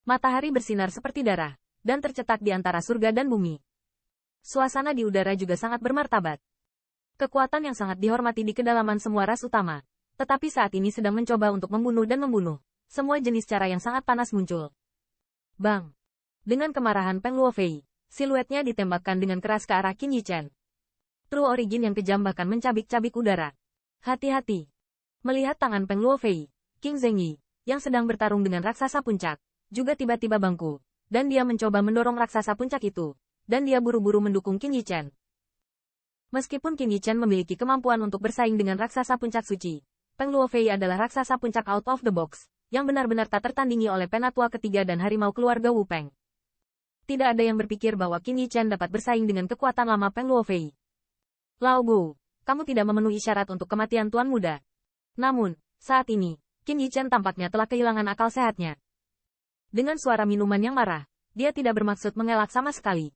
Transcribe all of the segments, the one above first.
Matahari bersinar seperti darah, dan tercetak di antara surga dan bumi. Suasana di udara juga sangat bermartabat. Kekuatan yang sangat dihormati di kedalaman semua ras utama. Tetapi saat ini sedang mencoba untuk membunuh dan membunuh. Semua jenis cara yang sangat panas muncul. Bang! Dengan kemarahan Peng Luofei, siluetnya ditembakkan dengan keras ke arah Qin Yichen. True Origin yang kejam bahkan mencabik-cabik udara. Hati-hati! Melihat tangan Peng Luofei, Qing Zhengyi, yang sedang bertarung dengan raksasa puncak, juga tiba-tiba bangkit, dan dia mencoba mendorong raksasa puncak itu, dan dia buru-buru mendukung Qin Yichen. Meskipun Qin Yichen memiliki kemampuan untuk bersaing dengan raksasa puncak suci, Peng Luofei adalah raksasa puncak out of the box, yang benar-benar tak tertandingi oleh penatua ketiga dan harimau keluarga Wu Peng. Tidak ada yang berpikir bahwa Qin Yichen dapat bersaing dengan kekuatan lama Peng Luofei. Lao Bu, kamu tidak memenuhi syarat untuk kematian Tuan Muda. Namun, saat ini, Qin Yichen tampaknya telah kehilangan akal sehatnya. Dengan suara minuman yang marah, dia tidak bermaksud mengelak sama sekali.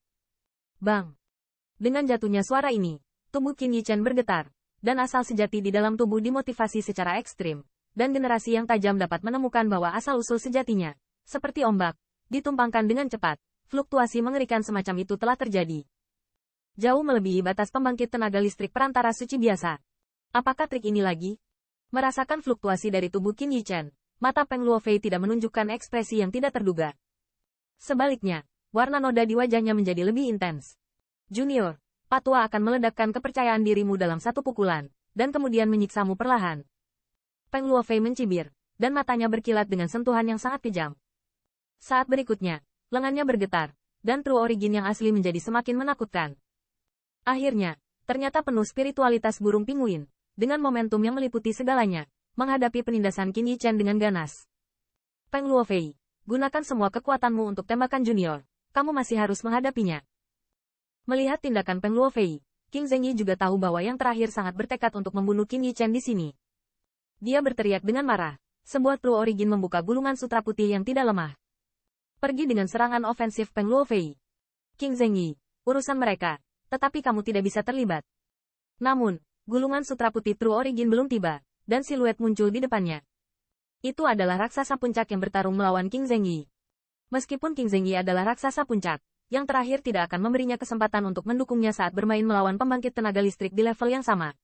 Bang! Dengan jatuhnya suara ini, tubuh Qin Yichen bergetar, dan asal sejati di dalam tubuh dimotivasi secara ekstrim, dan generasi yang tajam dapat menemukan bahwa asal-usul sejatinya, seperti ombak, ditumpangkan dengan cepat. Fluktuasi mengerikan semacam itu telah terjadi. Jauh melebihi batas pembangkit tenaga listrik perantara suci biasa. Apakah trik ini lagi? Merasakan fluktuasi dari tubuh Qin Yichen, mata Peng Luofei tidak menunjukkan ekspresi yang tidak terduga. Sebaliknya, warna noda di wajahnya menjadi lebih intens. Junior, Patua akan meledakkan kepercayaan dirimu dalam satu pukulan, dan kemudian menyiksamu perlahan. Peng Luofei mencibir, dan matanya berkilat dengan sentuhan yang sangat kejam. Saat berikutnya, lengannya bergetar, dan True Origin yang asli menjadi semakin menakutkan. Akhirnya, ternyata penuh spiritualitas burung pinguin, dengan momentum yang meliputi segalanya, menghadapi penindasan Qin Yichen dengan ganas. Peng Luofei, gunakan semua kekuatanmu untuk tembakan junior, kamu masih harus menghadapinya. Melihat tindakan Peng Luofei, Qing Zhengyi juga tahu bahwa yang terakhir sangat bertekad untuk membunuh Qin Yichen di sini. Dia berteriak dengan marah, sebuah True Origin membuka gulungan sutra putih yang tidak lemah. Pergi dengan serangan ofensif Peng Luofei. Qing Zhengyi, urusan mereka, tetapi kamu tidak bisa terlibat. Namun, gulungan sutra putih True Origin belum tiba, dan siluet muncul di depannya. Itu adalah raksasa puncak yang bertarung melawan Qing Zhengyi. Meskipun Qing Zhengyi adalah raksasa puncak, yang terakhir tidak akan memberinya kesempatan untuk mendukungnya saat bermain melawan pembangkit tenaga listrik di level yang sama.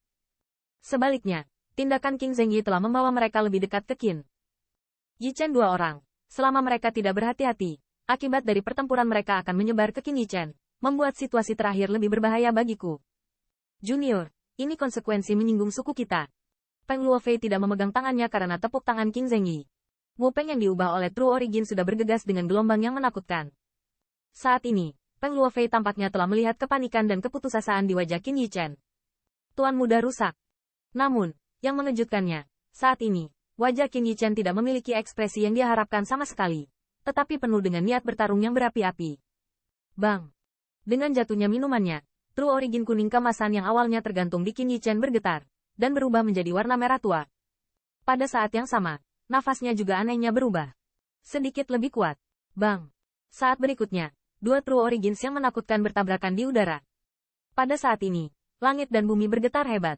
Sebaliknya, tindakan Qing Zhengyi telah membawa mereka lebih dekat ke Qin Yichen dua orang. Selama mereka tidak berhati-hati, akibat dari pertempuran mereka akan menyebar ke Qin Yichen, membuat situasi terakhir lebih berbahaya bagiku. Junior, ini konsekuensi menyinggung suku kita. Peng Luofei tidak memegang tangannya karena tepuk tangan Qing Zhengyi. Wu Peng yang diubah oleh True Origin sudah bergegas dengan gelombang yang menakutkan. Saat ini, Peng Luofei tampaknya telah melihat kepanikan dan keputusasaan di wajah Qin Yichen. Tuan Muda rusak. Namun, yang mengejutkannya, saat ini, wajah Qin Yichen tidak memiliki ekspresi yang dia harapkan sama sekali, tetapi penuh dengan niat bertarung yang berapi-api. Bang! Dengan jatuhnya minumannya, True Origin kuning kemasan yang awalnya tergantung di Qin Yichen bergetar, dan berubah menjadi warna merah tua. Pada saat yang sama, nafasnya juga anehnya berubah. Sedikit lebih kuat. Bang! Saat berikutnya, dua True Origins yang menakutkan bertabrakan di udara. Pada saat ini, langit dan bumi bergetar hebat.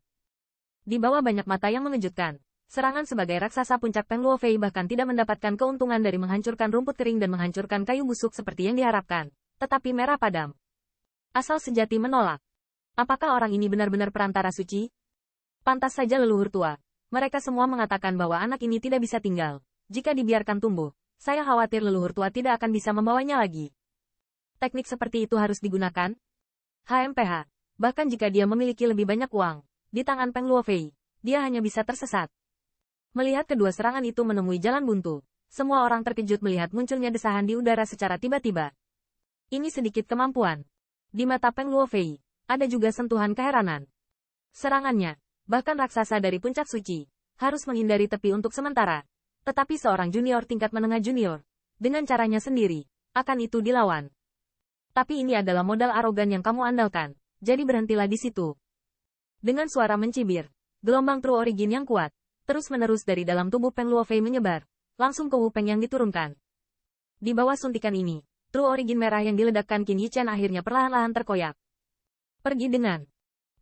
Di bawah banyak mata yang mengejutkan, serangan sebagai raksasa puncak Peng Luofei bahkan tidak mendapatkan keuntungan dari menghancurkan rumput kering dan menghancurkan kayu busuk seperti yang diharapkan, tetapi merah padam. Asal sejati menolak. Apakah orang ini benar-benar perantara suci? Pantas saja leluhur tua. Mereka semua mengatakan bahwa anak ini tidak bisa tinggal. Jika dibiarkan tumbuh, saya khawatir leluhur tua tidak akan bisa membawanya lagi. Teknik seperti itu harus digunakan? HMPH. Bahkan jika dia memiliki lebih banyak uang, di tangan Peng Luofei, dia hanya bisa tersesat. Melihat kedua serangan itu menemui jalan buntu, semua orang terkejut melihat munculnya desahan di udara secara tiba-tiba. Ini sedikit kemampuan. Di mata Peng Luofei, ada juga sentuhan keheranan. Serangannya, bahkan raksasa dari puncak suci, harus menghindari tepi untuk sementara. Tetapi seorang junior tingkat menengah junior, dengan caranya sendiri, akan itu dilawan. Tapi ini adalah modal arogan yang kamu andalkan, jadi berhentilah di situ. Dengan suara mencibir, gelombang True Origin yang kuat, terus-menerus dari dalam tubuh Peng Luofei menyebar, langsung ke Wu Peng yang diturunkan. Di bawah suntikan ini, True Origin merah yang diledakkan Qin Yichen akhirnya perlahan-lahan terkoyak. Pergi dengan.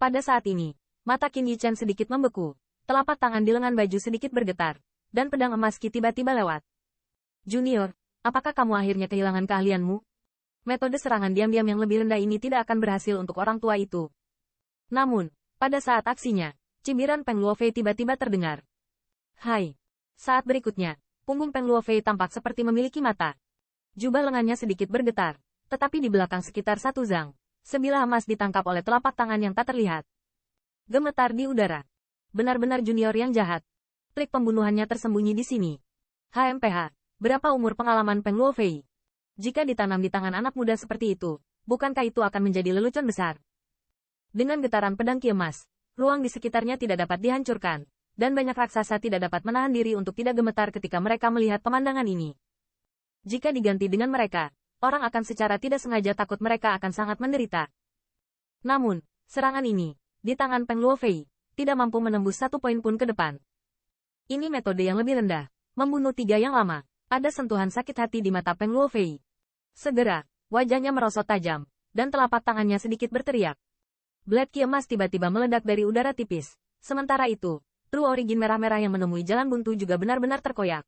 Pada saat ini, mata Qin Yichen sedikit membeku, telapak tangan di lengan baju sedikit bergetar, dan pedang emas Qi tiba-tiba lewat. Junior, Apakah kamu akhirnya kehilangan keahlianmu? Metode serangan diam-diam yang lebih rendah ini tidak akan berhasil untuk orang tua itu. Namun, pada saat aksinya, cibiran Peng Luofei tiba-tiba terdengar. Hai. Saat berikutnya, punggung Peng Luofei tampak seperti memiliki mata. Jubah lengannya sedikit bergetar, tetapi di belakang sekitar 1 zang, sebilah emas ditangkap oleh telapak tangan yang tak terlihat. Gemetar di udara. Benar-benar junior yang jahat. Trik pembunuhannya tersembunyi di sini. HMPH, berapa umur pengalaman Peng Luofei? Jika ditanam di tangan anak muda seperti itu, bukankah itu akan menjadi lelucon besar? Dengan getaran pedang ki emas, ruang di sekitarnya tidak dapat dihancurkan, dan banyak raksasa tidak dapat menahan diri untuk tidak gemetar ketika mereka melihat pemandangan ini. Jika diganti dengan mereka, orang akan secara tidak sengaja takut mereka akan sangat menderita. Namun, serangan ini, di tangan Peng Luofei, tidak mampu menembus 1 poin pun ke depan. Ini metode yang lebih rendah, membunuh 3 yang lama. Ada sentuhan sakit hati di mata Peng Luofei. Segera, wajahnya merosot tajam, dan telapak tangannya sedikit berteriak. Blade ki emas tiba-tiba meledak dari udara tipis. Sementara itu, True Origin merah-merah yang menemui jalan buntu juga benar-benar terkoyak.